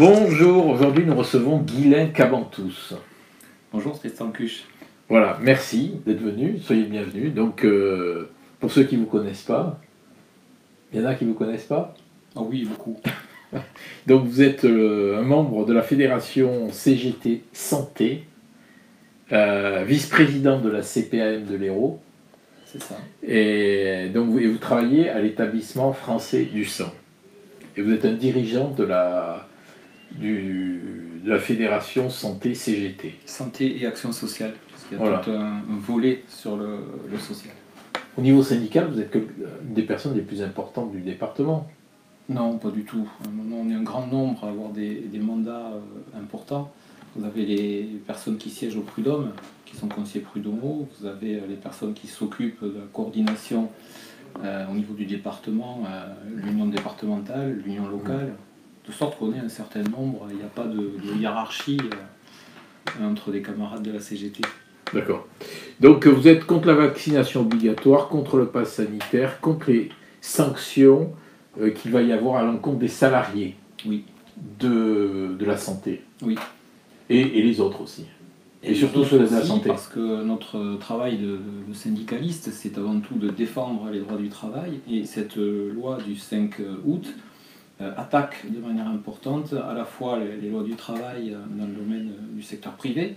Bonjour, aujourd'hui nous recevons Guylain Cabantous. Bonjour Tristan Cuche. Voilà, merci d'être venu, soyez bienvenus. Donc, pour ceux qui ne vous connaissent pas, il y en a qui ne vous connaissent pas? Ah oui, beaucoup. Donc vous êtes un membre de la fédération CGT Santé, vice-président de la CPAM de l'Hérault, C'est ça. et donc vous travaillez à l'établissement français du sang. Et vous êtes un dirigeant de la fédération Santé CGT. Santé et action sociale, parce qu'il y a Voilà. tout un volet sur le social. Au niveau syndical, vous êtes une des personnes les plus importantes du département. Non, pas du tout. On est un grand nombre à avoir des mandats importants. Vous avez les personnes qui siègent au prud'homme, qui sont conseillers prud'homaux. Vous avez les personnes qui s'occupent de la coordination au niveau du département, l'union départementale, l'union locale. De sorte qu'on est un certain nombre, il n'y a pas de hiérarchie entre les camarades de la CGT. D'accord. Donc vous êtes contre la vaccination obligatoire, contre le pass sanitaire, contre les sanctions qu'il va y avoir à l'encontre des salariés Oui. de la santé. Oui. Et les autres aussi. Et surtout ceux de la santé. Parce que notre travail de syndicaliste, c'est avant tout de défendre les droits du travail. Et cette loi du 5 août attaque de manière importante à la fois les lois du travail dans le domaine du secteur privé,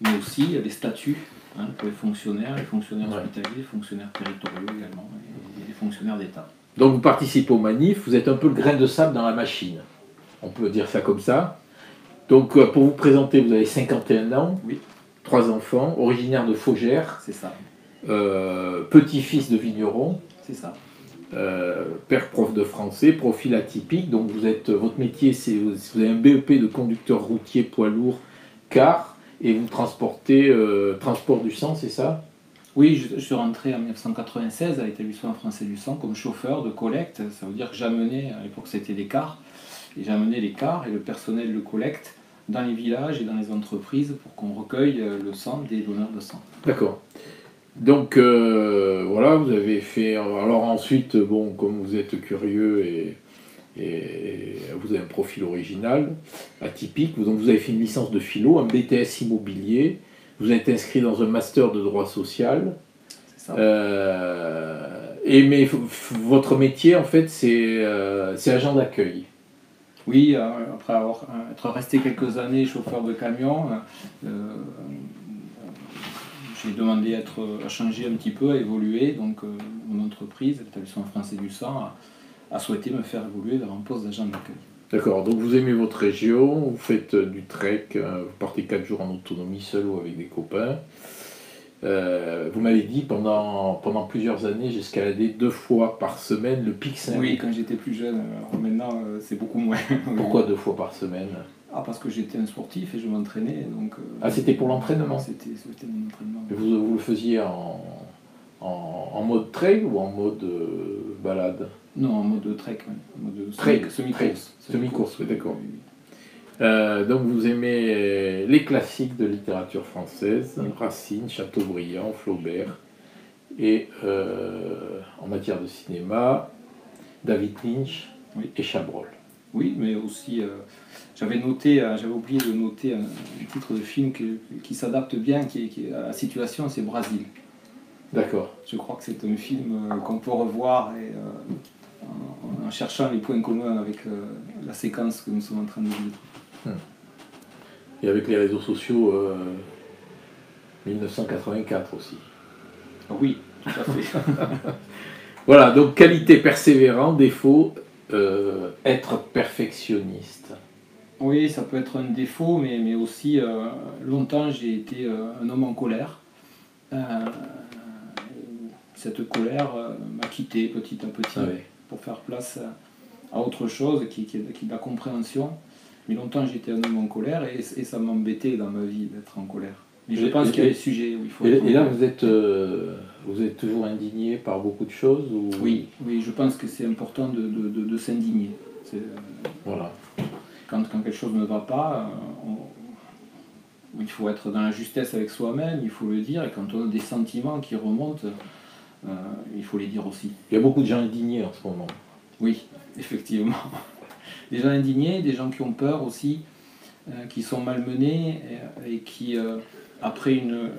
mais aussi les statuts pour les fonctionnaires hospitaliers, les fonctionnaires territoriaux également, et les fonctionnaires d'État. Donc vous participez aux manifs, vous êtes un peu le grain de sable dans la machine. On peut dire ça comme ça. Donc pour vous présenter, vous avez 51 ans, oui. 3 enfants, originaire de Faugères. C'est ça. Petit-fils de vigneron. C'est ça. Père prof de français, profil atypique. Donc votre métier, vous avez un BEP de conducteur routier poids lourd car et vous transportez transport du sang, c'est ça? Oui, je suis rentré en 1996 à l'établissement français du sang comme chauffeur de collecte. Ça veut dire que j'amenais, à l'époque c'était des cars, et j'amenais les cars et le personnel de collecte dans les villages et dans les entreprises pour qu'on recueille le sang des donneurs de sang. D'accord. Donc voilà, vous avez fait. Alors ensuite, bon, comme vous êtes curieux et vous avez un profil original, atypique, donc vous avez fait une licence de philo, un BTS immobilier, vous êtes inscrit dans un master de droit social. C'est ça. Mais votre métier, en fait, c'est agent d'accueil. Oui, après être resté quelques années chauffeur de camion, j'ai demandé à changer un petit peu, à évoluer. Donc mon entreprise, l'établissement français du sang, a souhaité me faire évoluer vers un poste d'agent d'accueil. D'accord, donc vous aimez votre région, vous faites du trek, vous partez 4 jours en autonomie seul ou avec des copains. Vous m'avez dit pendant plusieurs années, j'escaladais 2 fois par semaine le pic Saint-Loup. Oui, quand j'étais plus jeune. Alors maintenant, c'est beaucoup moins. Pourquoi 2 fois par semaine? Parce que j'étais un sportif et je m'entraînais. Donc, c'était pour l'entraînement? C'était mon entraînement. Et vous le faisiez en mode trail ou en mode balade? Non, en mode trek, oui. En mode semi-course. Semi-course, oui, d'accord. Donc vous aimez les classiques de littérature française, Racine, Chateaubriand, Flaubert, et en matière de cinéma, David Lynch et Chabrol. Oui, mais aussi, j'avais oublié de noter un titre de film qui s'adapte bien à la situation, c'est Brasil. D'accord. Je crois que c'est un film qu'on peut revoir en cherchant les points communs avec la séquence que nous sommes en train de vivre. Et avec les réseaux sociaux, 1984 aussi. Oui, tout à fait. Voilà, donc qualité persévérant, défaut, être perfectionniste. Oui, ça peut être un défaut, mais aussi, longtemps j'ai été un homme en colère. Cette colère m'a quitté petit à petit pour faire place à autre chose qui est de la compréhension. Mais longtemps j'étais un homme en colère et ça m'embêtait dans ma vie d'être en colère. Mais je pense qu'il y a des sujets où il faut... Et là vous êtes toujours indigné par beaucoup de choses ou... Oui, je pense que c'est important de s'indigner. Voilà. Quand quelque chose ne va pas, il faut être dans la justesse avec soi-même, il faut le dire, et quand on a des sentiments qui remontent, il faut les dire aussi. Il y a beaucoup de gens indignés en ce moment. Oui, effectivement. des gens indignés, des gens qui ont peur aussi, qui sont malmenés et qui, après une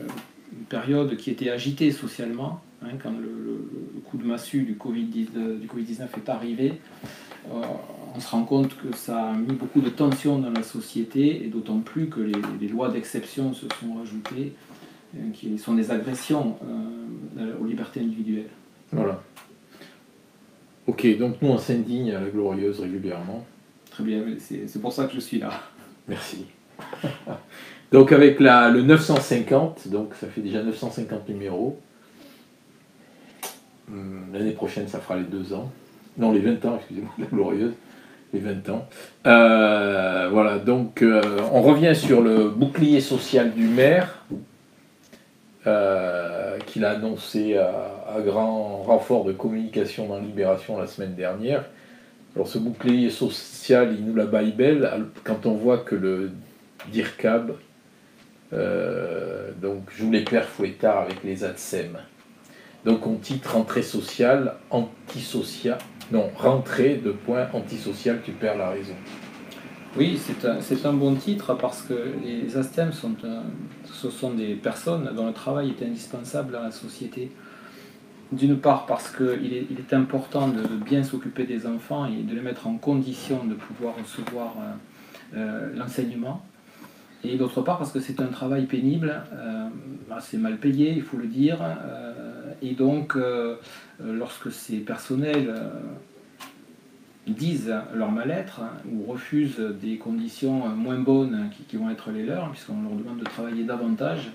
période qui était agitée socialement, hein, quand le coup de massue du Covid-19 est arrivé, on se rend compte que ça a mis beaucoup de tensions dans la société, et d'autant plus que les lois d'exception se sont rajoutées, qui sont des agressions aux libertés individuelles. Voilà. Ok, donc nous on s'indigne à la Glorieuse régulièrement. Très bien, c'est pour ça que je suis là. Merci. Donc avec le 950, donc ça fait déjà 950 numéros. L'année prochaine ça fera les 2 ans. Non, les 20 ans, excusez-moi, la Glorieuse. Les 20 ans. Voilà, donc on revient sur le bouclier social du maire, qu'il a annoncé à grand renfort de communication dans Libération la semaine dernière. Alors ce bouclier social, il nous la baille belle quand on voit que le DIRCAB donc joue les pères fouettards avec les ATSEM. Donc on titre rentrée sociale, antisociale, non, rentrée de point antisocial, tu perds la raison. Oui, c'est un bon titre parce que les ATSEM ce sont des personnes dont le travail est indispensable à la société. D'une part parce qu'il est important de bien s'occuper des enfants et de les mettre en condition de pouvoir recevoir l'enseignement. Et d'autre part parce que c'est un travail pénible, assez mal payé, il faut le dire. Et donc, lorsque ces personnels disent leur mal-être ou refusent des conditions moins bonnes qui vont être les leurs, puisqu'on leur demande de travailler davantage,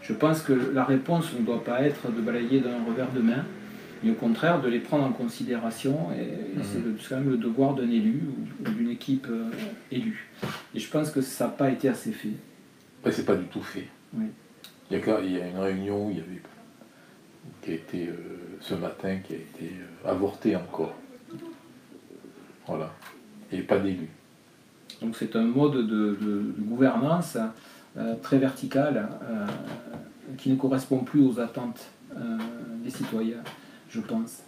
je pense que la réponse ne doit pas être de balayer d'un revers de main, mais au contraire de les prendre en considération, et c'est quand même le devoir d'un élu ou d'une équipe élue. Et je pense que ça n'a pas été assez fait. Après, c'est pas du tout fait. Oui. Il y a une réunion qui a été ce matin, qui a été avortée encore. Voilà. Et pas d'élu. Donc c'est un mode de gouvernance très vertical qui ne correspond plus aux attentes des citoyens, je pense.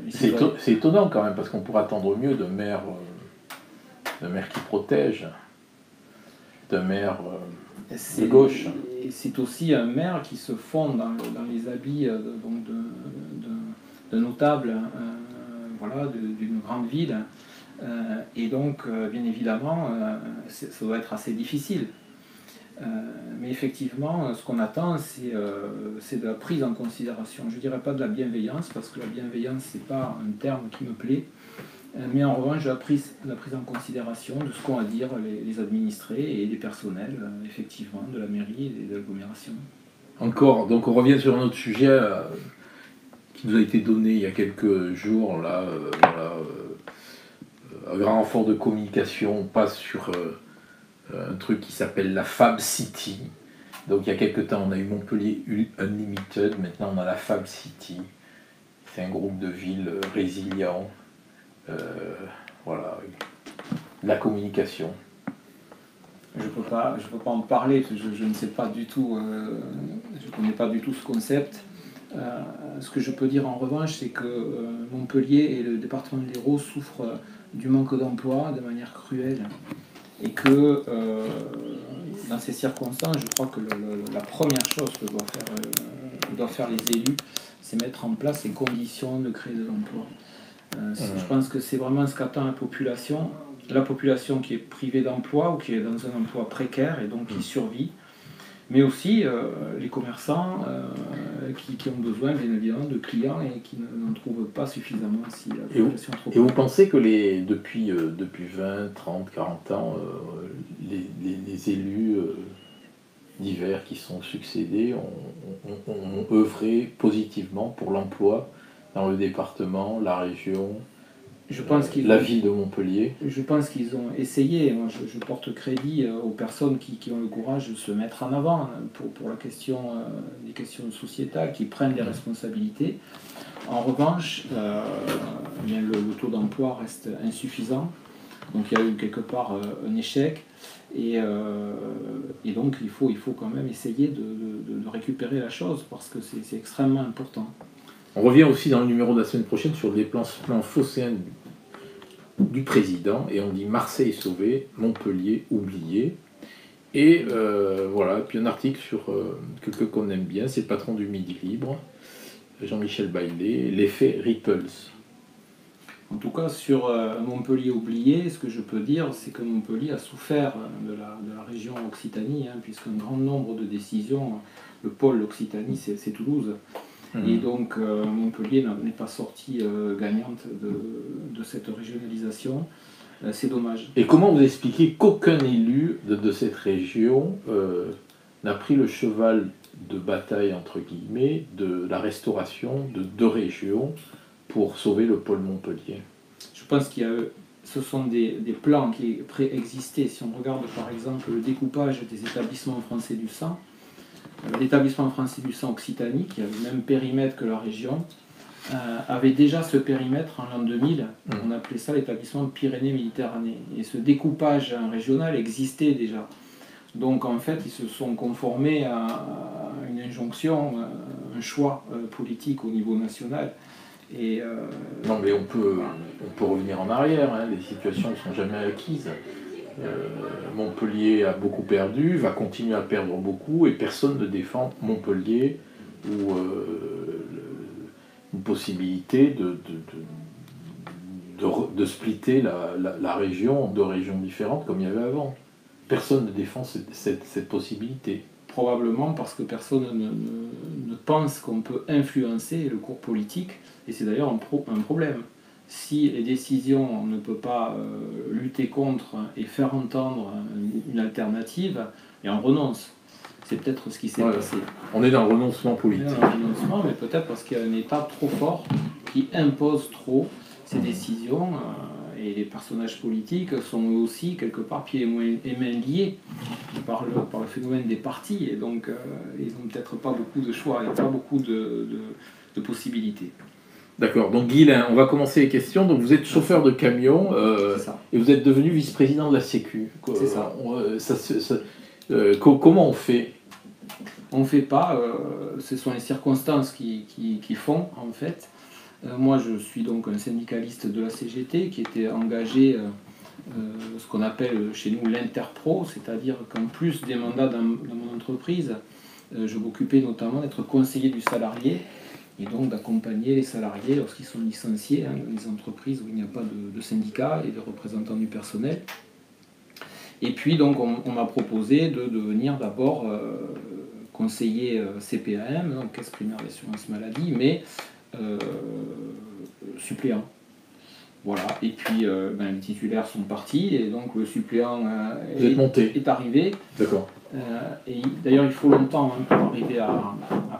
C'est étonnant quand même, parce qu'on pourrait attendre mieux d'un maire qui protège, d'un maire de gauche. C'est aussi un maire qui se fond dans les habits de notables, voilà, d'une grande ville. Et donc, bien évidemment, ça doit être assez difficile. Mais effectivement, ce qu'on attend, c'est de la prise en considération. Je ne dirais pas de la bienveillance, parce que la bienveillance, ce n'est pas un terme qui me plaît. Mais en revanche, la prise en considération de ce qu'ont à dire les administrés et les personnels, effectivement, de la mairie et de l'agglomération. Encore, donc on revient sur un autre sujet qui nous a été donné il y a quelques jours, là, un grand renfort de communication, on passe sur un truc qui s'appelle la Fab City. Donc il y a quelques temps, on a eu Montpellier Unlimited, maintenant on a la Fab City. C'est un groupe de villes résilients. Voilà, la communication. Je peux pas en parler, je ne sais pas du tout, je ne connais pas du tout ce concept. Ce que je peux dire en revanche, c'est que Montpellier et le département de l'Hérault souffrent du manque d'emploi de manière cruelle. Et que dans ces circonstances, je crois que la première chose que doivent faire les élus, c'est mettre en place les conditions de créer de l'emploi. Je pense que c'est vraiment ce qu'attend la population qui est privée d'emploi ou qui est dans un emploi précaire et donc qui survit, mais aussi les commerçants qui ont besoin bien évidemment de clients et qui n'en trouvent pas suffisamment si la population est trop. Et vous pensez que depuis 20, 30, 40 ans, les élus divers qui sont succédés ont œuvré positivement pour l'emploi dans le département, la région, la ville de Montpellier? Je pense qu'ils ont essayé. Moi, je porte crédit aux personnes qui ont le courage de se mettre en avant pour les questions sociétales, qui prennent des responsabilités. En revanche, le taux d'emploi reste insuffisant. Donc il y a eu quelque part un échec. Et donc il faut quand même essayer de récupérer la chose parce que c'est extrêmement important. On revient aussi dans le numéro de la semaine prochaine sur le déplacement phocéen du président, et on dit Marseille sauvé, Montpellier oublié. Et voilà, puis un article sur quelqu'un qu'on aime bien, c'est le patron du Midi Libre, Jean-Michel Baillet, l'effet Ripples. En tout cas, sur Montpellier oublié, ce que je peux dire, c'est que Montpellier a souffert de la région Occitanie, hein, puisqu'un grand nombre de décisions, le pôle Occitanie, c'est Toulouse. Et donc Montpellier n'est pas sortie gagnante de cette régionalisation. C'est dommage. Et comment vous expliquez qu'aucun élu de cette région n'a pris le cheval de bataille, entre guillemets, de la restauration de deux régions pour sauver le pôle Montpellier? Je pense ce sont des plans qui préexistaient. Si on regarde par exemple le découpage des établissements français du sang, l'établissement français du sang Occitanie, qui a le même périmètre que la région, avait déjà ce périmètre en l'an 2000. On appelait ça l'établissement Pyrénées-Méditerranée. Et ce découpage régional existait déjà. Donc en fait, ils se sont conformés à une injonction, un choix politique au niveau national. Et non, mais on peut revenir en arrière, hein. Les situations ne sont jamais acquises. Montpellier a beaucoup perdu, va continuer à perdre beaucoup, et personne ne défend Montpellier ou une possibilité de splitter la région en deux régions différentes comme il y avait avant. Personne ne défend cette possibilité. Probablement parce que personne ne pense qu'on peut influencer le cours politique, et c'est d'ailleurs un problème. Si les décisions ne peuvent pas lutter contre et faire entendre une alternative, et on renonce. C'est peut-être ce qui s'est passé. On est dans le renoncement politique. On est dans le renoncement, mais peut-être parce qu'il y a un État trop fort qui impose trop ces décisions, et les personnages politiques sont eux aussi quelque part pieds et mains liés par le phénomène des partis, et donc ils n'ont peut-être pas beaucoup de choix, il n'y a pas beaucoup de possibilités. D'accord, donc Guylain, on va commencer les questions. Donc vous êtes chauffeur de camion et vous êtes devenu vice-président de la Sécu. C'est ça. Comment on fait? On ne fait pas, ce sont les circonstances qui font en fait. Moi je suis donc un syndicaliste de la CGT qui était engagé, ce qu'on appelle chez nous l'interpro, c'est-à-dire qu'en plus des mandats dans mon entreprise, je m'occupais notamment d'être conseiller du salarié, et donc d'accompagner les salariés lorsqu'ils sont licenciés dans les entreprises où il n'y a pas de syndicat et de représentants du personnel. Et puis donc on m'a proposé de devenir d'abord conseiller CPAM, donc caisse primaire d'assurance maladie, mais suppléant. Voilà, et puis les titulaires sont partis, et donc le suppléant est arrivé. D'accord. Et d'ailleurs, il faut longtemps pour arriver à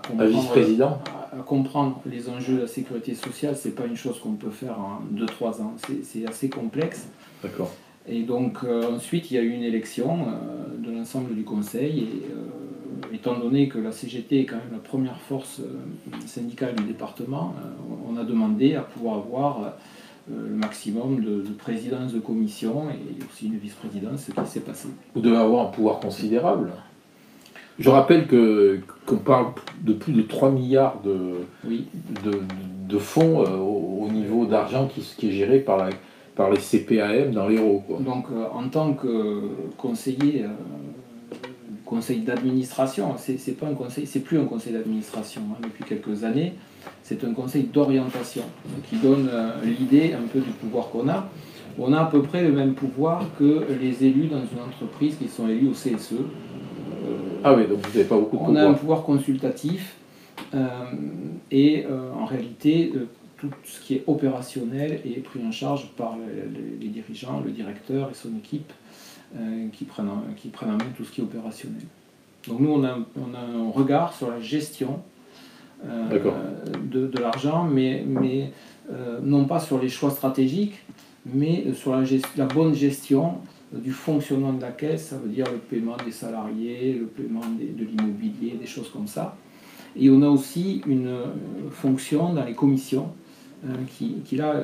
comprendre, vice-président, à comprendre les enjeux de la sécurité sociale. C'est pas une chose qu'on peut faire en 2-3 ans, c'est assez complexe. D'accord. Et donc ensuite, il y a eu une élection de l'ensemble du conseil, et étant donné que la CGT est quand même la première force syndicale du département, on a demandé à pouvoir avoir le maximum de présidence de commission et aussi de vice-présidence, ce qui s'est passé. Vous devez avoir un pouvoir considérable. Je rappelle qu'on parle de plus de 3 milliards de fonds au niveau d'argent qui est géré par les CPAM dans l'Hérault. Donc en tant que conseiller, conseil d'administration, c'est pas un conseil, c'est plus un conseil d'administration depuis quelques années. C'est un conseil d'orientation qui donne l'idée un peu du pouvoir qu'on a. On a à peu près le même pouvoir que les élus dans une entreprise qui sont élus au CSE. Ah oui, donc vous n'avez pas beaucoup de pouvoir. On a un pouvoir consultatif et en réalité, tout ce qui est opérationnel est pris en charge par les dirigeants, le directeur et son équipe qui prennent en main tout ce qui est opérationnel. Donc nous, on a un regard sur la gestion de l'argent, mais non pas sur les choix stratégiques, mais sur la bonne gestion du fonctionnement de la caisse, ça veut dire le paiement des salariés, le paiement de l'immobilier, des choses comme ça. Et on a aussi une fonction dans les commissions qui là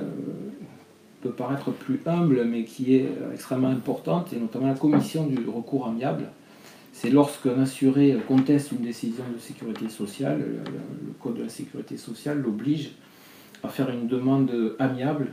peut paraître plus humble, mais qui est extrêmement importante, et notamment la commission du recours amiable. C'est lorsqu'un assuré conteste une décision de sécurité sociale, le Code de la sécurité sociale l'oblige à faire une demande amiable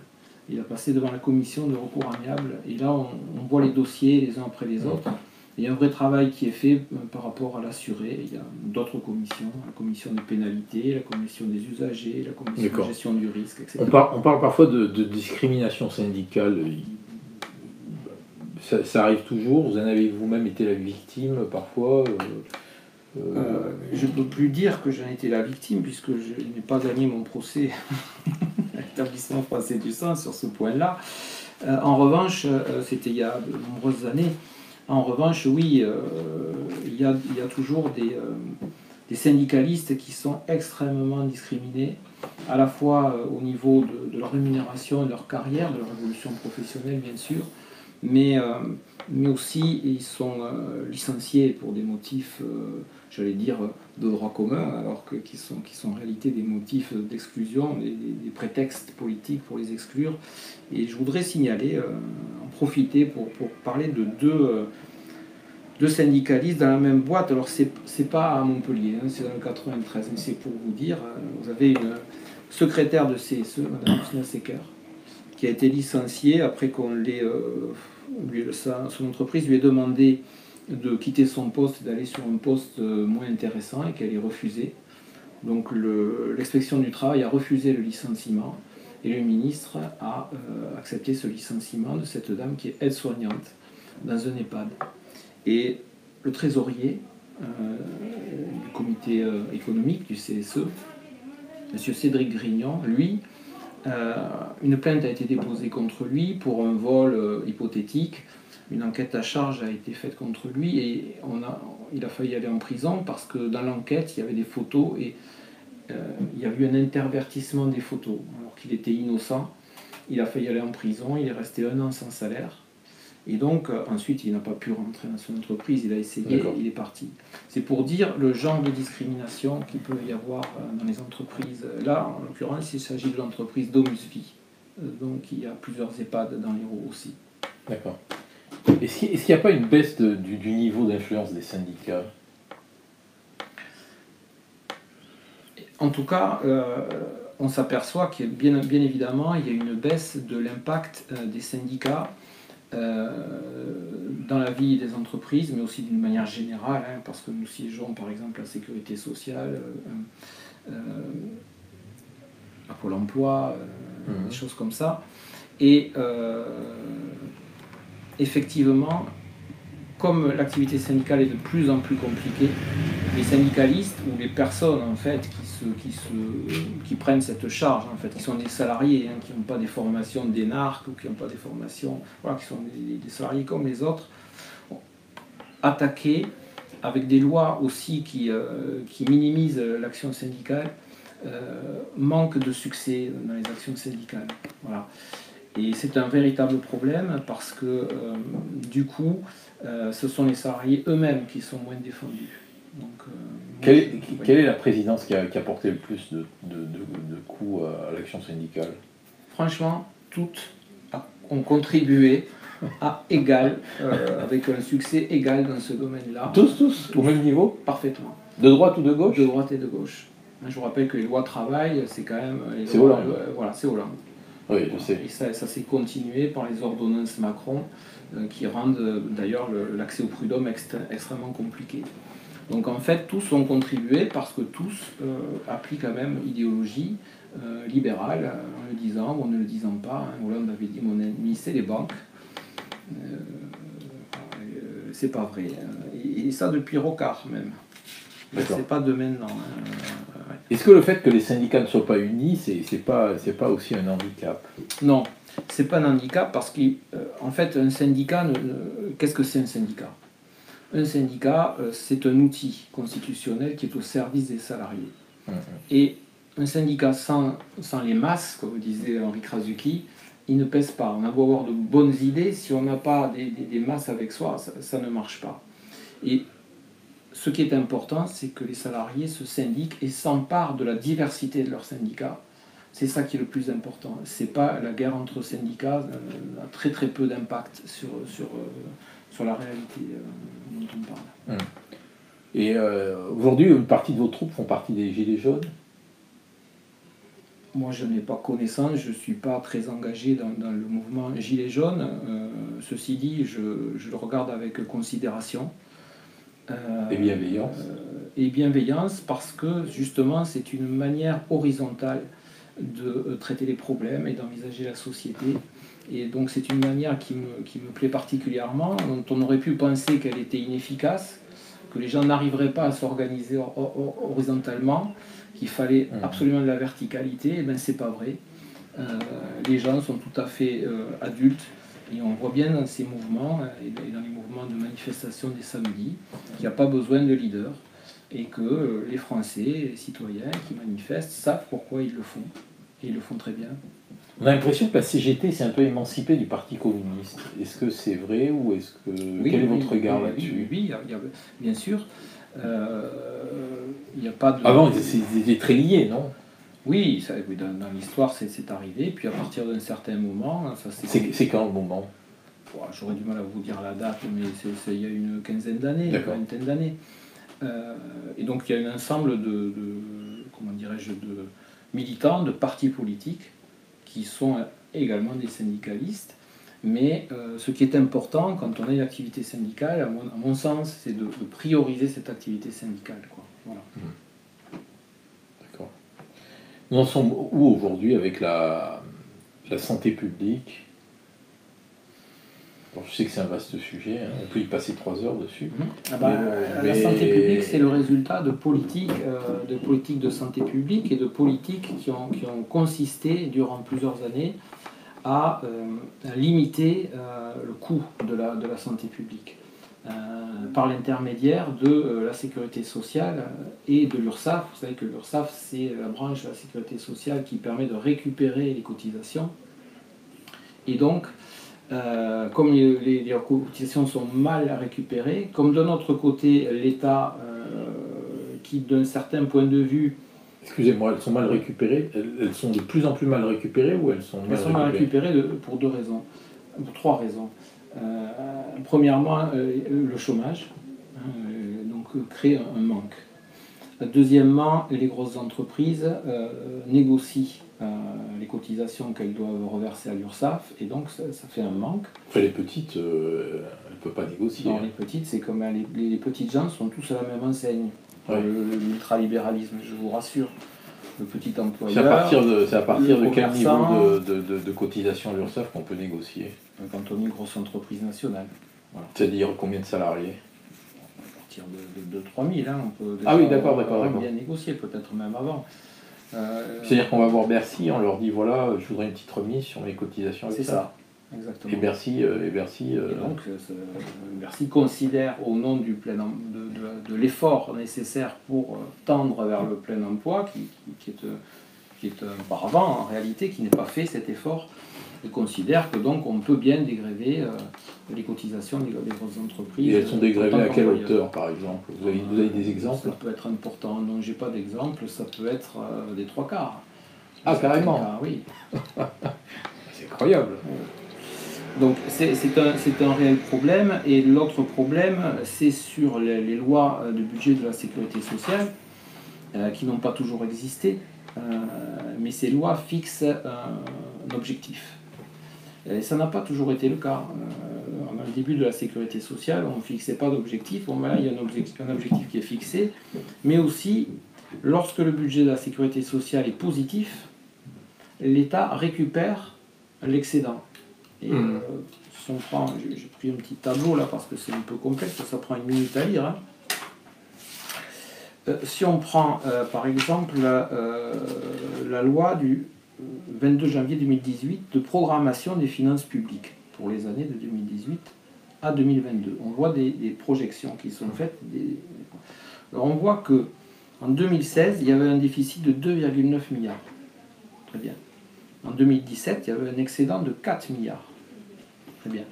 Il a passé devant la commission de recours amiable. Et là, on voit les dossiers les uns après les autres. Il y a un vrai travail qui est fait par rapport à l'assuré. Il y a d'autres commissions, la commission des pénalités, la commission des usagers, la commission de gestion du risque, etc. On parle parfois de discrimination syndicale. Ça arrive toujours. Vous en avez vous-même été la victime parfois. Je ne peux plus dire que j'en étais la victime puisque je n'ai pas gagné mon procès à l'établissement français du sang sur ce point-là. En revanche, c'était il y a de nombreuses années. En revanche, oui, il y a toujours des syndicalistes qui sont extrêmement discriminés, à la fois au niveau de leur rémunération et de leur carrière, de leur évolution professionnelle bien sûr, mais aussi ils sont licenciés pour des motifs, j'allais dire, de droit commun, alors qui sont en réalité des motifs d'exclusion, des prétextes politiques pour les exclure. Et je voudrais signaler, en profiter pour parler de deux syndicalistes dans la même boîte. Alors c'est pas à Montpellier, hein, c'est dans le 93, mais c'est pour vous dire, vous avez une secrétaire de CSE, Madame Husna Seker, qui a été licenciée après qu'on son entreprise lui ait demandé de quitter son poste et d'aller sur un poste moins intéressant et qu'elle ait refusé. Donc l'inspection du travail a refusé le licenciement et le ministre a accepté ce licenciement de cette dame qui est aide-soignante dans un EHPAD. Et le trésorier du comité économique du CSE, M. Cédric Grignon, lui, une plainte a été déposée contre lui pour un vol hypothétique. Une enquête à charge a été faite contre lui et il a failli aller en prison parce que dans l'enquête, il y avait des photos et il y a eu un intervertissement des photos. Alors qu'il était innocent, il a failli aller en prison, il est resté 1 an sans salaire. Et donc, ensuite, il n'a pas pu rentrer dans son entreprise, il a essayé, il est parti. C'est pour dire le genre de discrimination qu'il peut y avoir dans les entreprises. Là, en l'occurrence, il s'agit de l'entreprise Domus Vie. Donc, il y a plusieurs EHPAD dans l'Hérault aussi. D'accord. Est-ce qu'il n'y a pas une baisse du niveau d'influence des syndicats ? En tout cas, on s'aperçoit que bien évidemment, il y a une baisse de l'impact des syndicats dans la vie des entreprises, mais aussi d'une manière générale, hein, parce que nous siégeons par exemple à la sécurité sociale, à Pôle emploi, des choses comme ça. Et effectivement, comme l'activité syndicale est de plus en plus compliquée, les syndicalistes ou les personnes en fait qui prennent cette charge, en fait, qui sont des salariés, hein, qui n'ont pas des formations d'énarques ou qui n'ont pas des formations, voilà, qui sont des salariés comme les autres, attaqués avec des lois aussi qui minimisent l'action syndicale, manquent de succès dans les actions syndicales. Voilà. Et c'est un véritable problème parce que du coup, ce sont les salariés eux-mêmes qui sont moins défendus. Donc, quelle est la présidence qui a porté le plus de coups à l'action syndicale ? Franchement, toutes ont contribué à égal, avec un succès égal dans ce domaine-là. Tous au même niveau ? Parfaitement. De droite ou de gauche ? De droite et de gauche. Je vous rappelle que les lois travail, c'est quand même... C'est Hollande. Voilà, c'est Hollande. Oui, je sais. Et ça s'est continué par les ordonnances Macron, qui rendent d'ailleurs l'accès au prud'homme extrêmement compliqué. Donc en fait, tous ont contribué parce que tous appliquent la même idéologie libérale, en le disant ou en ne le disant pas. Hein. Hollande avait dit « mon ennemi, c'est les banques ». C'est pas vrai. Et ça depuis Rocard même. C'est pas de maintenant. Est-ce que le fait que les syndicats ne soient pas unis, c'est pas aussi un handicap ? Non, c'est pas un handicap parce qu'en fait, un syndicat, qu'est-ce que c'est un syndicat ? Un syndicat, c'est un outil constitutionnel qui est au service des salariés. Et un syndicat sans les masses, comme disait Henri Krasuki, il ne pèse pas. On a beau avoir de bonnes idées, si on n'a pas des masses avec soi, ça ne marche pas. Et ce qui est important, c'est que les salariés se syndiquent et s'emparent de la diversité de leur syndicat. C'est ça qui est le plus important. C'est pas la guerre entre syndicats, a très très peu d'impact sur la réalité dont on parle. Et aujourd'hui, une partie de vos troupes font partie des Gilets jaunes ? Moi, je n'ai pas connaissance, je ne suis pas très engagé dans le mouvement Gilets jaunes. Ceci dit, je le regarde avec considération. Et bienveillance. Et bienveillance, parce que justement, c'est une manière horizontale de traiter les problèmes et d'envisager la société. Et donc, c'est une manière qui me plaît particulièrement, dont on aurait pu penser qu'elle était inefficace, que les gens n'arriveraient pas à s'organiser horizontalement, qu'il fallait absolument de la verticalité. Et bien, c'est pas vrai. Les gens sont tout à fait adultes. Et on voit bien dans ces mouvements, et dans les mouvements de manifestation des samedis, qu'il n'y a pas besoin de leader, et que les Français, les citoyens qui manifestent, savent pourquoi ils le font, et ils le font très bien. On a l'impression que la CGT s'est un peu émancipée du Parti communiste. Est-ce que c'est vrai, ou est-ce que... Oui, quel est votre regard là-dessus? Oui, bien sûr. Il n'y a pas de... Avant, ils étaient très liés, non? Oui, dans l'histoire, c'est arrivé. Puis à partir d'un certain moment, ça c'est... C'est quand le moment? J'aurais du mal à vous dire la date, mais c'est il y a une quinzaine d'années, une vingtaine d'années. Et donc il y a un ensemble de comment dirais-je, de militants, de partis politiques, qui sont également des syndicalistes. Mais ce qui est important quand on a une activité syndicale, à mon sens, c'est de prioriser cette activité syndicale, quoi. Voilà. D'accord. Nous en sommes où aujourd'hui avec la santé publique? Alors, je sais que c'est un vaste sujet, hein. On peut y passer 3 heures dessus. La santé publique, c'est le résultat de politiques de santé publique et de politiques qui ont consisté durant plusieurs années à limiter le coût de la santé publique par l'intermédiaire de la sécurité sociale et de l'URSSAF. Vous savez que l'URSSAF, c'est la branche de la sécurité sociale qui permet de récupérer les cotisations. Et donc, comme les cotisations sont mal récupérées, comme de notre côté, l'État, qui d'un certain point de vue... Excusez-moi, elles sont mal récupérées, elles sont de plus en plus mal récupérées, ou elles sont mal récupérées pour 2 raisons, pour 3 raisons. Premièrement, le chômage, donc crée un manque. Deuxièmement, les grosses entreprises négocient les cotisations qu'elles doivent reverser à l'URSSAF, et donc ça fait un manque. Enfin, les petites, elles ne peuvent pas négocier. Non, les petites, c'est comme les petites gens sont tous à la même enseigne. Ouais. L'ultralibéralisme, je vous rassure. Le petit employeur. C'est à partir de quel niveau de cotisation à l'URSSAF qu'on peut négocier? Quand on est une grosse entreprise nationale. Voilà. C'est-à-dire combien de salariés? À partir de 3 000, hein, on peut oui, d'accord. bien négocier, peut-être même avant. C'est-à-dire qu'on va voir Bercy, on leur dit voilà, je voudrais une petite remise sur mes cotisations. C'est ça, exactement. Et Bercy. Et donc, Bercy considère, au nom de l'effort nécessaire pour tendre vers le plein emploi, qui est un paravent en réalité, qui n'est pas fait cet effort, et considère que donc on peut bien dégréver les cotisations des grosses entreprises. Et elles sont dégrévées à quelle hauteur, par exemple? Vous avez des exemples? Ça peut être important. Non, j'ai pas d'exemple. Ça peut être des 3/4. Ah, carrément. Oui. C'est incroyable. Donc c'est un réel problème. Et l'autre problème, c'est sur les lois de budget de la sécurité sociale, qui n'ont pas toujours existé. Mais ces lois fixent un objectif. Et ça n'a pas toujours été le cas. Au début de la sécurité sociale, on ne fixait pas d'objectif. Bon, là, il y a un objectif qui est fixé. Mais aussi, lorsque le budget de la sécurité sociale est positif, l'État récupère l'excédent. Et si on prend, j'ai pris un petit tableau là parce que c'est un peu complexe, ça prend 1 minute à lire. Si on prend par exemple la loi du 22 janvier 2018 de programmation des finances publiques pour les années de 2018 à 2022. On voit des projections qui sont faites. Alors on voit qu'en 2016, il y avait un déficit de 2,9 milliards. Très bien. En 2017, il y avait un excédent de 4 milliards. Très bien.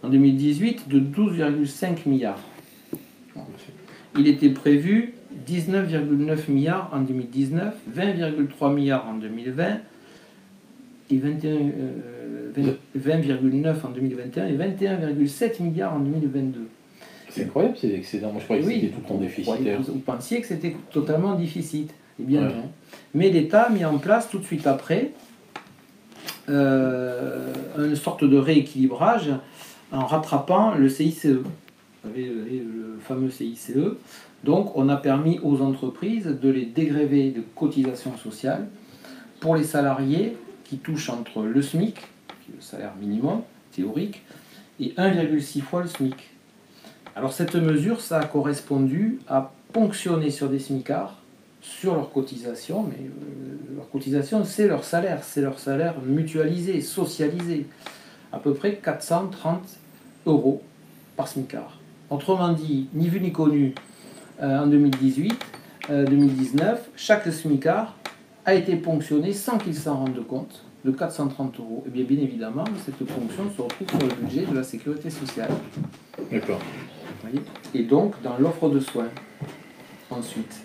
En 2018, de 12,5 milliards. Il était prévu 19,9 milliards en 2019, 20,3 milliards en 2020, et 20,9 en 2021 et 21,7 milliards en 2022. C'est incroyable ces excédents. Moi je croyais que c'était tout le temps déficitaire. Vous pensiez que c'était totalement déficit. Eh bien Ouais. non. Mais l'État a mis en place tout de suite après une sorte de rééquilibrage en rattrapant le CICE. Vous savez, le fameux CICE. Donc on a permis aux entreprises de les dégréver de cotisations sociales pour les salariés qui touchent entre le SMIC, qui est le salaire minimum théorique, et 1,6 fois le SMIC. Alors cette mesure, ça a correspondu à ponctionner sur des smicards, sur leurs cotisations, mais leur cotisation, c'est leur salaire mutualisé, socialisé, à peu près 430 euros par smicard. Autrement dit, ni vu ni connu, en 2018, 2019, chaque smicard a été ponctionné sans qu'il s'en rende compte de 430 euros. Et bien évidemment, cette ponction se retrouve sur le budget de la sécurité sociale. D'accord. Voyez, et donc dans l'offre de soins. Ensuite,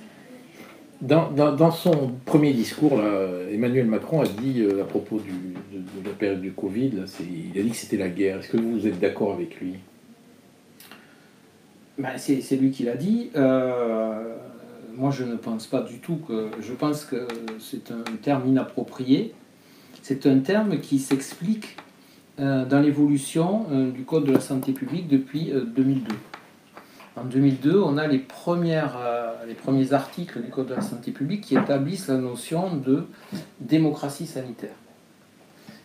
Dans son premier discours, là, Emmanuel Macron a dit à propos de la période du Covid, là, il a dit que c'était la guerre. Est-ce que vous êtes d'accord avec lui? ben, c'est lui qui l'a dit. Moi, je ne pense pas du tout que... Je pense que c'est un terme inapproprié. C'est un terme qui s'explique dans l'évolution du Code de la santé publique depuis 2002. En 2002, on a les premiers articles du Code de la santé publique qui établissent la notion de démocratie sanitaire.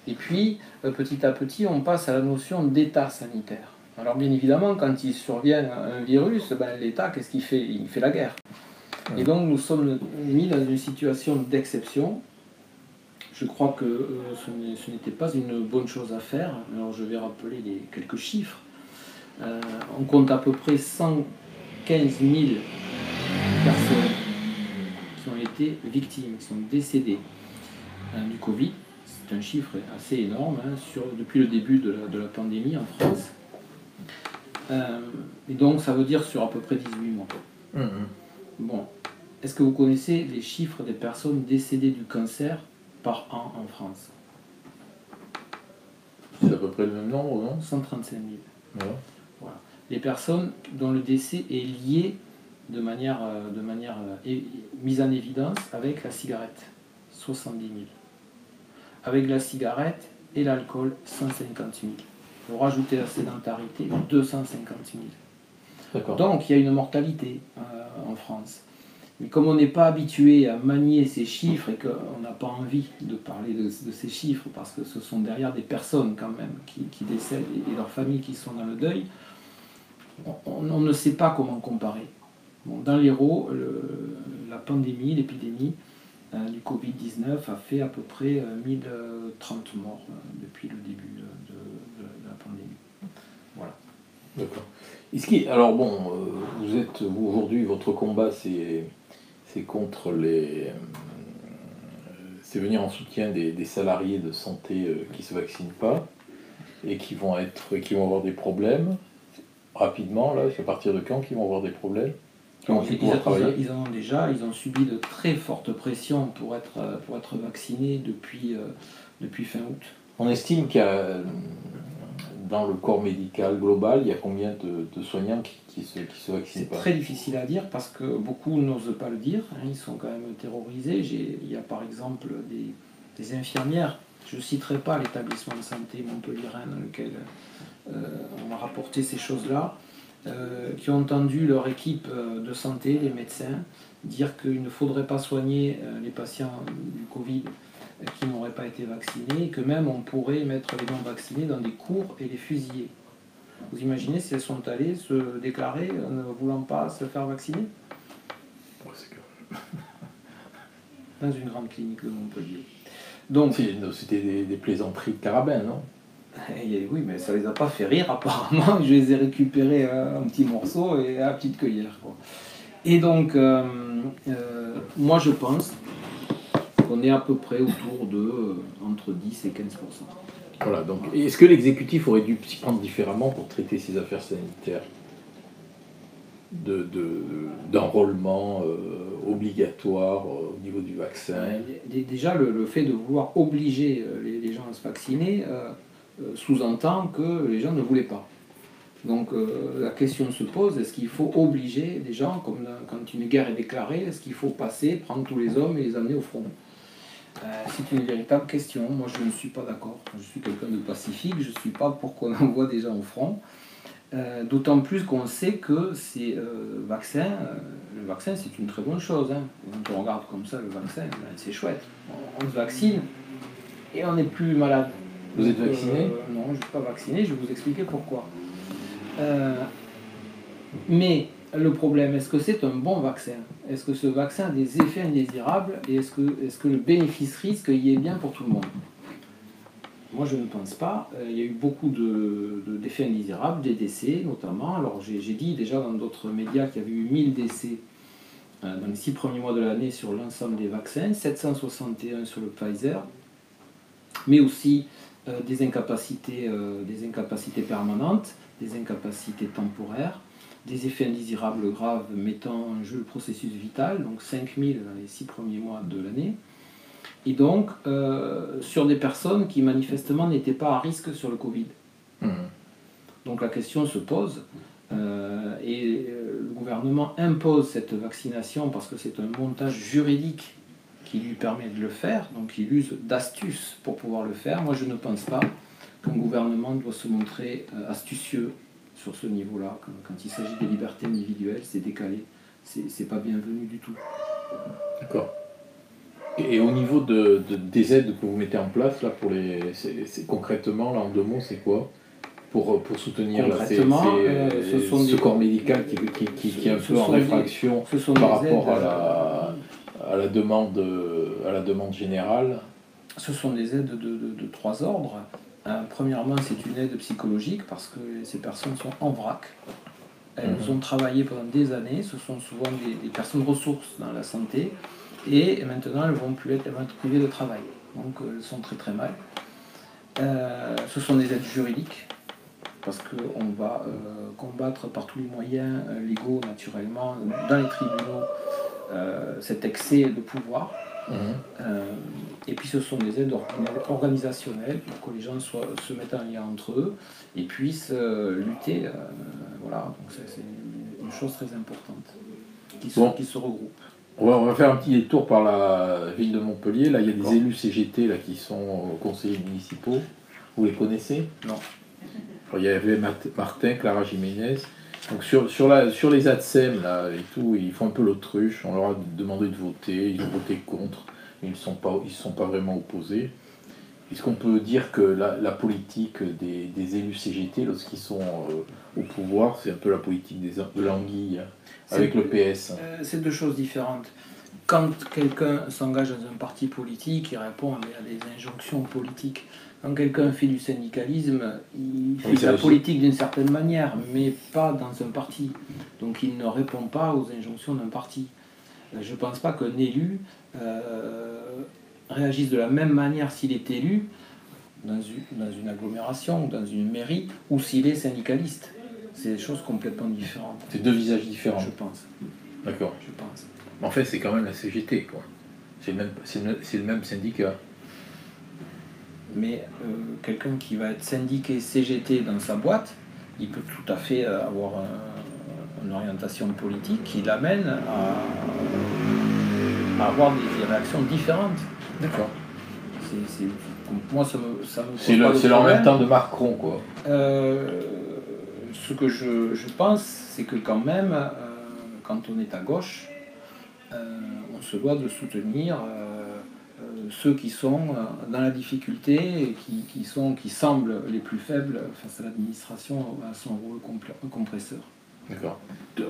Et puis, petit à petit, on passe à la notion d'état sanitaire. Alors bien évidemment, quand il survient un virus, ben, l'État, qu'est-ce qu'il fait? Il fait la guerre. Et donc nous sommes mis dans une situation d'exception. Je crois que ce n'était pas une bonne chose à faire. Alors je vais rappeler quelques chiffres. On compte à peu près 115 000 personnes qui ont été victimes, qui sont décédées du Covid. C'est un chiffre assez énorme depuis le début de la pandémie en France. Et donc ça veut dire sur à peu près 18 mois. Bon, est-ce que vous connaissez les chiffres des personnes décédées du cancer par an en France? C'est à peu près le même nombre, non? 135 000. Ouais. Voilà. Les personnes dont le décès est lié de manière mise en évidence avec la cigarette, 70 000. Avec la cigarette et l'alcool, 150 000. Vous rajoutez la sédentarité, 250 000. D'accord. Donc il y a une mortalité en France. Mais comme on n'est pas habitué à manier ces chiffres et qu'on n'a pas envie de parler de ces chiffres parce que ce sont derrière des personnes quand même qui décèdent et leurs familles qui sont dans le deuil, on ne sait pas comment comparer. Bon, dans l'Hérault, la pandémie, l'épidémie du Covid-19 a fait à peu près 1030 morts depuis le début de la pandémie. Voilà. D'accord. Alors bon, vous aujourd'hui, votre combat, c'est contre c'est venir en soutien des salariés de santé qui ne se vaccinent pas et qui vont avoir des problèmes rapidement, là, c'est à partir de quand qu'ils vont avoir des problèmes? Ils en ont déjà, ils ont subi de très fortes pressions pour être vaccinés depuis fin août. On estime qu'il y a, dans le corps médical global, il y a combien de soignants qui se vaccinent pas? C'est très difficile à dire parce que beaucoup n'osent pas le dire, ils sont quand même terrorisés. Il y a par exemple des infirmières, je ne citerai pas l'établissement de santé montpelliérain dans lequel on m'a rapporté ces choses-là, qui ont entendu leur équipe de santé, les médecins, dire qu'il ne faudrait pas soigner les patients du Covid qui n'auraient pas été vaccinés, et que même on pourrait mettre les non-vaccinés dans des cours et les fusiller. Vous imaginez si elles sont allées se déclarer ne voulant pas se faire vacciner? Ouais, c'est que... Dans une grande clinique de Montpellier. Donc, c'était des plaisanteries de carabin, non? Oui, mais ça les a pas fait rire apparemment. Je les ai récupérés un petit morceau et à la petite cueillère, quoi. Et donc, moi je pense qu'on est à peu près autour de entre 10 et 15%. Voilà, donc est-ce que l'exécutif aurait dû s'y prendre différemment pour traiter ces affaires sanitaires d'enrôlement obligatoire au niveau du vaccin? Déjà, le fait de vouloir obliger les gens à se vacciner sous-entend que les gens ne voulaient pas. Donc la question se pose, est-ce qu'il faut obliger les gens, comme quand une guerre est déclarée, est-ce qu'il faut prendre tous les hommes et les amener au front? C'est une véritable question. Moi, je ne suis pas d'accord. Je suis quelqu'un de pacifique, je ne suis pas pour qu'on envoie des gens au front. D'autant plus qu'on sait que ces vaccins, le vaccin c'est une très bonne chose. Hein. Quand on regarde comme ça le vaccin, c'est chouette. On se vaccine et on n'est plus malade. Vous êtes vacciné? Non, je ne suis pas vacciné, je vais vous expliquer pourquoi. Mais le problème, est-ce que c'est un bon vaccin? Est-ce que ce vaccin a des effets indésirables? Et est-ce que le bénéfice-risque y est bien pour tout le monde? Moi, je ne pense pas. Il y a eu beaucoup d'effets indésirables, des décès notamment. Alors, j'ai dit déjà dans d'autres médias qu'il y avait eu 1000 décès dans les 6 premiers mois de l'année sur l'ensemble des vaccins, 761 sur le Pfizer, mais aussi des incapacités permanentes, des incapacités temporaires, des effets indésirables graves mettant en jeu le processus vital, donc 5000 dans les 6 premiers mois de l'année. Et donc, sur des personnes qui manifestement n'étaient pas à risque sur le Covid. Donc la question se pose, et le gouvernement impose cette vaccination parce que c'est un montage juridique qui lui permet de le faire, donc il use d'astuces pour pouvoir le faire. Moi, je ne pense pas qu'un gouvernement doit se montrer astucieux sur ce niveau-là. Quand il s'agit des libertés individuelles, c'est décalé, c'est pas bienvenu du tout. D'accord. Et au niveau des aides que vous mettez en place, là, pour concrètement, là, en 2 mots, c'est quoi pour soutenir ce corps médical qui est un peu en réfraction par rapport à la demande générale? Ce sont des aides de 3 ordres. Premièrement, c'est une aide psychologique parce que ces personnes sont en vrac. Elles ont travaillé pendant des années, ce sont souvent des personnes ressources dans la santé, et maintenant elles vont être privées de travail. Donc elles sont très très mal. Ce sont des aides juridiques, parce qu'on va combattre par tous les moyens légaux, naturellement, dans les tribunaux, cet excès de pouvoir. Et puis ce sont des aides organisationnelles pour que les gens se mettent en lien entre eux et puissent lutter. Voilà, donc c'est une chose très importante qui se regroupe. On va faire un petit détour par la ville de Montpellier. Là, il y a des élus CGT là, qui sont conseillers municipaux. Vous les connaissez? Non. Alors, il y avait Martin, Clara Jiménez. Donc sur les ATSEM là, et tout, ils font un peu l'autruche. On leur a demandé de voter, ils ont voté contre. Ils ne se sont pas vraiment opposés. Est-ce qu'on peut dire que la politique des élus CGT, lorsqu'ils sont au pouvoir, c'est un peu la politique de l'anguille avec le PS? C'est 2 choses différentes. Quand quelqu'un s'engage dans un parti politique, il répond à des injonctions politiques. Quand quelqu'un fait du syndicalisme, il fait de la politique d'une certaine manière, mais pas dans un parti. Donc il ne répond pas aux injonctions d'un parti. Je ne pense pas qu'un élu réagisse de la même manière s'il est élu dans une agglomération ou dans une mairie ou s'il est syndicaliste. C'est des choses complètement différentes. C'est 2 visages différents. Je pense. D'accord. Je pense. Mais en fait, c'est quand même la CGT, quoi. C'est le même syndicat. Mais quelqu'un qui va être syndiqué CGT dans sa boîte, il peut tout à fait avoir une orientation politique qui l'amène à avoir des réactions différentes. D'accord. Moi, ça me c'est en même temps de Macron, quoi. Ce que je pense, c'est que quand même, quand on est à gauche, on se doit de soutenir ceux qui sont dans la difficulté et qui semblent les plus faibles face à l'administration, à son rouleau compresseur. D'accord.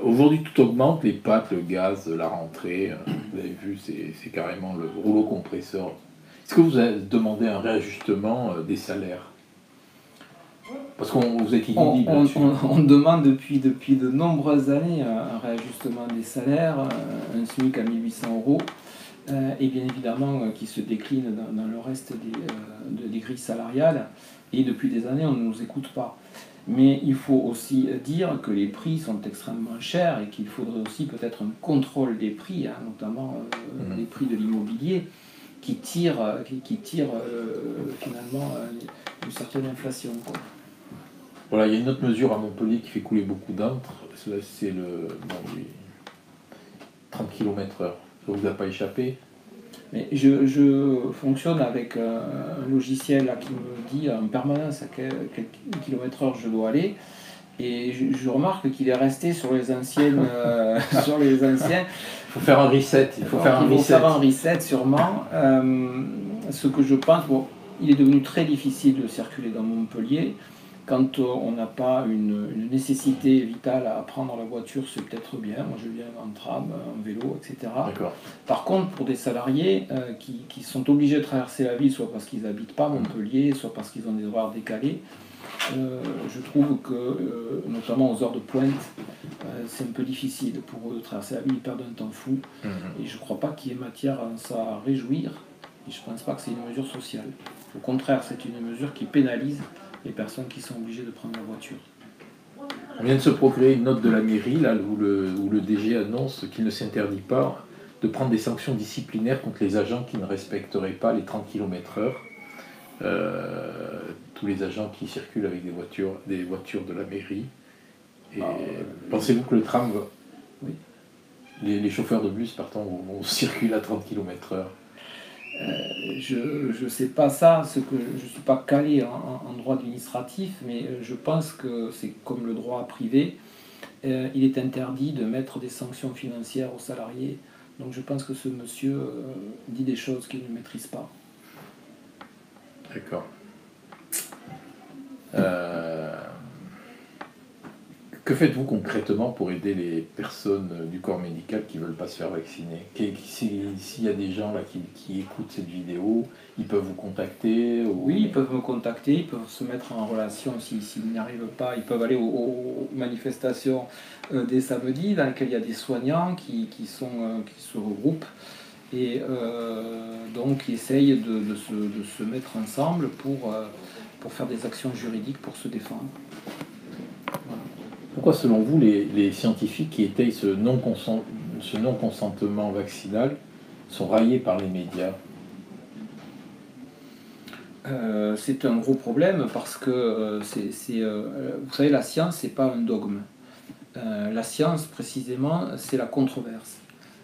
Aujourd'hui, tout augmente, les pâtes, le gaz, la rentrée. Vous avez vu, c'est carrément le rouleau compresseur. Est-ce que vous avez demandé un réajustement des salaires? Parce qu'on vous est inédit. On demande depuis de nombreuses années un réajustement des salaires, un SMIC à 1 800 €, et bien évidemment qui se décline dans le reste des grilles salariales. Et depuis des années, on ne nous écoute pas. Mais il faut aussi dire que les prix sont extrêmement chers et qu'il faudrait aussi peut-être un contrôle des prix, notamment les prix de l'immobilier, qui tire finalement une certaine inflation, quoi. Voilà, il y a une autre mesure à Montpellier qui fait couler beaucoup d'encre, c'est les 30 km/h. Ça vous a pas échappé? Mais je fonctionne avec un logiciel là, qui me dit en permanence à quel kilomètre-heure je dois aller. Et je remarque qu'il est resté sur les anciennes. Sur les anciens. Il faut faire un reset. Il faut faire un reset sûrement. Ce que je pense, bon, il est devenu très difficile de circuler dans Montpellier. Quand on n'a pas une nécessité vitale à prendre la voiture, c'est peut-être bien. Moi, je viens en tram, en vélo, etc. Par contre, pour des salariés qui sont obligés de traverser la ville, soit parce qu'ils n'habitent pas Montpellier, soit parce qu'ils ont des horaires décalés, je trouve que, notamment aux heures de pointe, c'est un peu difficile pour eux de traverser la ville, ils perdent un temps fou. Et je ne crois pas qu'il y ait matière à s'en réjouir. Et je ne pense pas que c'est une mesure sociale. Au contraire, c'est une mesure qui pénalise les personnes qui sont obligées de prendre la voiture. On vient de se procurer une note de la mairie, là, où le DG annonce qu'il ne s'interdit pas de prendre des sanctions disciplinaires contre les agents qui ne respecteraient pas les 30 km/h. Tous les agents qui circulent avec des voitures de la mairie. Et pensez-vous que le tram va... Oui. Les chauffeurs de bus, partant, vont circuler à 30 km/h? Je ne sais pas ça, je ne suis pas calé en droit administratif, mais je pense que c'est comme le droit privé, il est interdit de mettre des sanctions financières aux salariés. Donc je pense que ce monsieur dit des choses qu'il ne maîtrise pas. D'accord. Que faites-vous concrètement pour aider les personnes du corps médical qui ne veulent pas se faire vacciner? S'il y a des gens là qui écoutent cette vidéo, ils peuvent vous contacter Oui, ils peuvent me contacter, ils peuvent se mettre en relation s'ils n'y arrivent pas. Ils peuvent aller aux manifestations des samedis dans lesquelles il y a des soignants qui se regroupent et donc qui essayent de se mettre ensemble pour faire des actions juridiques pour se défendre. Voilà. Pourquoi, selon vous, les scientifiques qui étayent ce non-consentement vaccinal sont raillés par les médias? C'est un gros problème parce que, vous savez, la science, c'est pas un dogme. La science, précisément, c'est la controverse.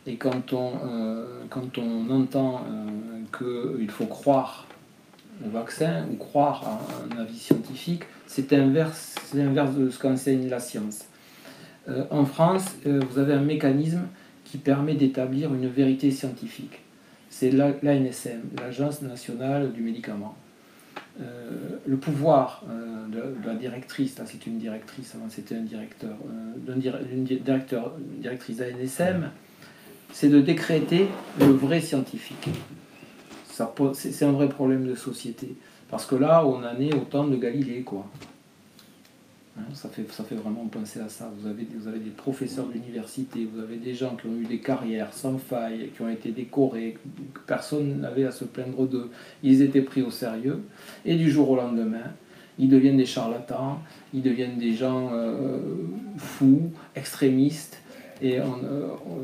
Et quand on entend qu'il faut croire au vaccin ou croire à un avis scientifique, c'est l'inverse de ce qu'enseigne la science. En France, vous avez un mécanisme qui permet d'établir une vérité scientifique. C'est l'ANSM, l'Agence nationale du médicament. Le pouvoir de la directrice, là c'est une directrice, avant c'était un directeur, directrice ANSM, c'est de décréter le vrai scientifique. C'est un vrai problème de société. Parce que là, on en est au temps de Galilée, quoi. Hein, ça fait vraiment penser à ça. Vous avez des professeurs d'université, vous avez des gens qui ont eu des carrières sans faille, qui ont été décorés, que personne n'avait à se plaindre d'eux. Ils étaient pris au sérieux, et du jour au lendemain, ils deviennent des charlatans, ils deviennent des gens fous, extrémistes, et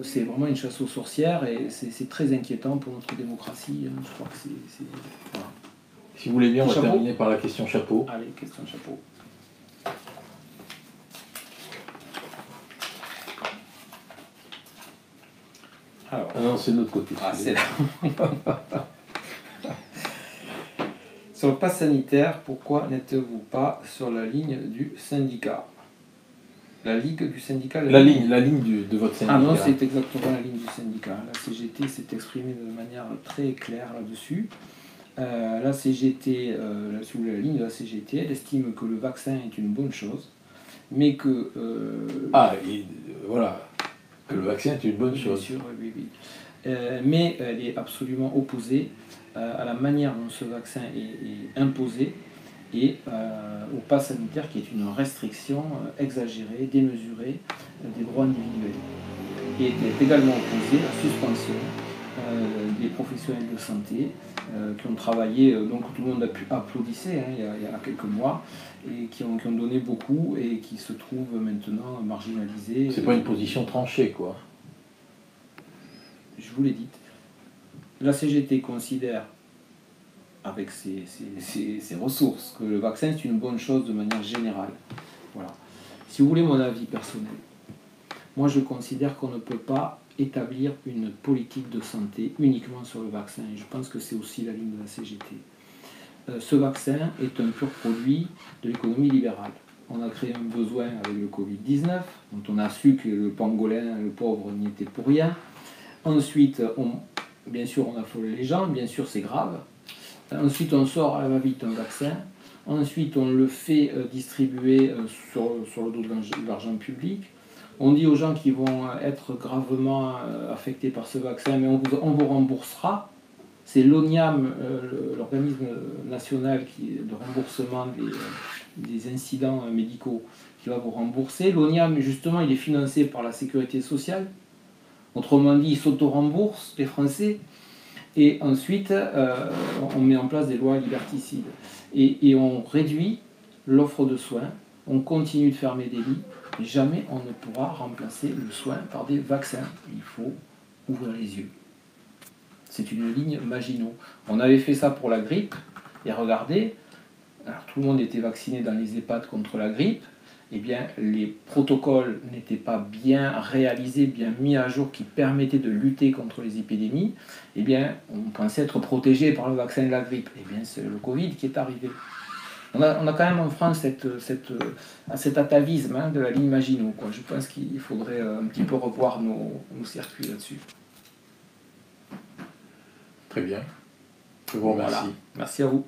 c'est vraiment une chasse aux sorcières, et c'est très inquiétant pour notre démocratie. Hein. Je crois que c'est... Voilà. Si vous voulez bien, on va terminer par la question chapeau. Allez, question chapeau. Alors, non, c'est de l'autre côté. Ah, c'est là. Sur le pass sanitaire, pourquoi n'êtes-vous pas sur la ligne du syndicat? La ligue du syndicat? La ligne de votre syndicat. Ah non, c'est exactement la ligne du syndicat. La CGT s'est exprimée de manière très claire là-dessus. La CGT, la ligne de la CGT, elle estime que le vaccin est une bonne chose, mais que... voilà, que le vaccin est une bonne chose. Bien sûr, oui. Mais elle est absolument opposée à la manière dont ce vaccin est imposé et au pass sanitaire qui est une restriction exagérée, démesurée des droits individuels. Et est également opposée à la suspension des professionnels de santé qui ont travaillé, donc tout le monde applaudissait il y a quelques mois, et qui ont donné beaucoup et qui se trouvent maintenant marginalisés. C'est pas une position tranchée, quoi. Je vous l'ai dit. La CGT considère, avec ses ressources, que le vaccin c'est une bonne chose de manière générale. Voilà. Si vous voulez mon avis personnel, moi je considère qu'on ne peut pas établir une politique de santé uniquement sur le vaccin, et je pense que c'est aussi la ligne de la CGT. Ce vaccin est un pur produit de l'économie libérale. On a créé un besoin avec le Covid-19, dont on a su que le pangolin, le pauvre, n'y était pour rien. Ensuite, bien sûr, on affole les gens, bien sûr, c'est grave. Ensuite, on sort à la va-vite un vaccin. Ensuite, on le fait distribuer sur le dos de l'argent public. On dit aux gens qui vont être gravement affectés par ce vaccin, mais on vous remboursera. C'est l'ONIAM, l'organisme national de remboursement des incidents médicaux, qui va vous rembourser. L'ONIAM, justement, il est financé par la sécurité sociale. Autrement dit, il s'auto-rembourse, les Français. Et ensuite, on met en place des lois liberticides. Et on réduit l'offre de soins, on continue de fermer des lits, et jamais on ne pourra remplacer le soin par des vaccins. Il faut ouvrir les yeux. C'est une ligne Maginot. On avait fait ça pour la grippe, et regardez, alors tout le monde était vacciné dans les EHPAD contre la grippe, eh bien, les protocoles n'étaient pas bien réalisés, bien mis à jour, qui permettaient de lutter contre les épidémies. Eh bien, on pensait être protégé par le vaccin de la grippe. Eh bien, c'est le Covid qui est arrivé. On a quand même en France cet atavisme de la ligne Maginot, quoi. Je pense qu'il faudrait un petit peu revoir nos circuits là-dessus. Très bien. Je vous remercie. Voilà. Merci à vous.